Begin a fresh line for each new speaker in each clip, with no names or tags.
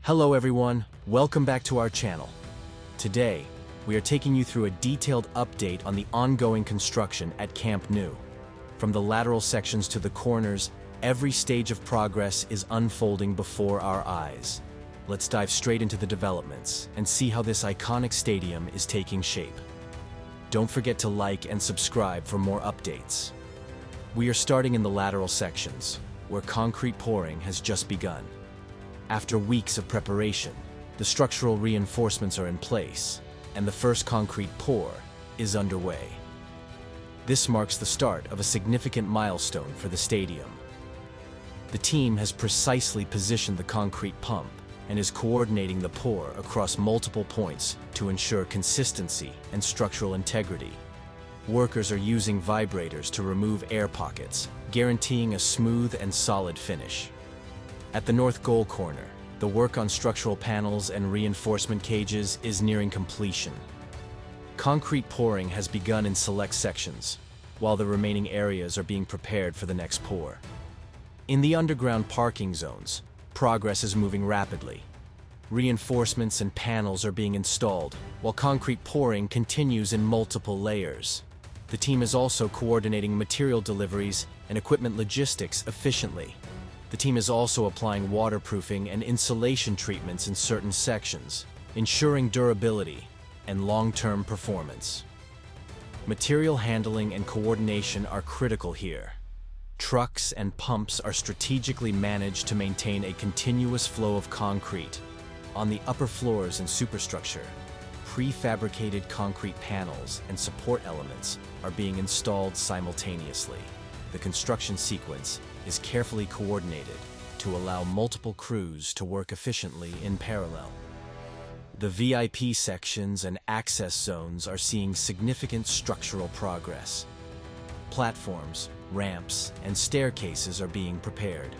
Hello everyone, welcome back to our channel. Today, we are taking you through a detailed update on the ongoing construction at Camp Nou. From the lateral sections to the corners, every stage of progress is unfolding before our eyes. Let's dive straight into the developments and see how this iconic stadium is taking shape. Don't forget to like and subscribe for more updates. We are starting in the lateral sections, where concrete pouring has just begun. After weeks of preparation, the structural reinforcements are in place, and the first concrete pour is underway. This marks the start of a significant milestone for the stadium. The team has precisely positioned the concrete pump and is coordinating the pour across multiple points to ensure consistency and structural integrity. Workers are using vibrators to remove air pockets, guaranteeing a smooth and solid finish. At the north goal corner, the work on structural panels and reinforcement cages is nearing completion. Concrete pouring has begun in select sections, while the remaining areas are being prepared for the next pour. In the underground parking zones, progress is moving rapidly. Reinforcements and panels are being installed, while concrete pouring continues in multiple layers. The team is also coordinating material deliveries and equipment logistics efficiently. The team is also applying waterproofing and insulation treatments in certain sections, ensuring durability and long-term performance. Material handling and coordination are critical here. Trucks and pumps are strategically managed to maintain a continuous flow of concrete. On the upper floors and superstructure, prefabricated concrete panels and support elements are being installed simultaneously. The construction sequence is carefully coordinated to allow multiple crews to work efficiently in parallel. The VIP sections and access zones are seeing significant structural progress. Platforms, ramps, and staircases are being prepared.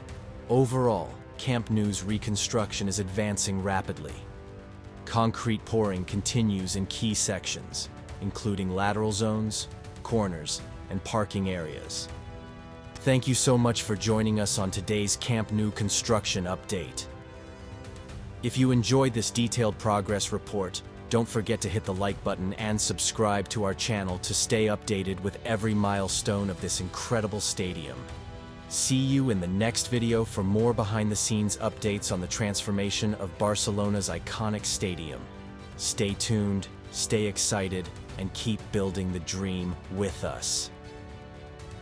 Overall, Camp Nou's reconstruction is advancing rapidly. Concrete pouring continues in key sections, including lateral zones, corners, and parking areas. Thank you so much for joining us on today's Camp Nou construction update. If you enjoyed this detailed progress report, don't forget to hit the like button and subscribe to our channel to stay updated with every milestone of this incredible stadium. See you in the next video for more behind-the-scenes updates on the transformation of Barcelona's iconic stadium. Stay tuned, stay excited, and keep building the dream with us.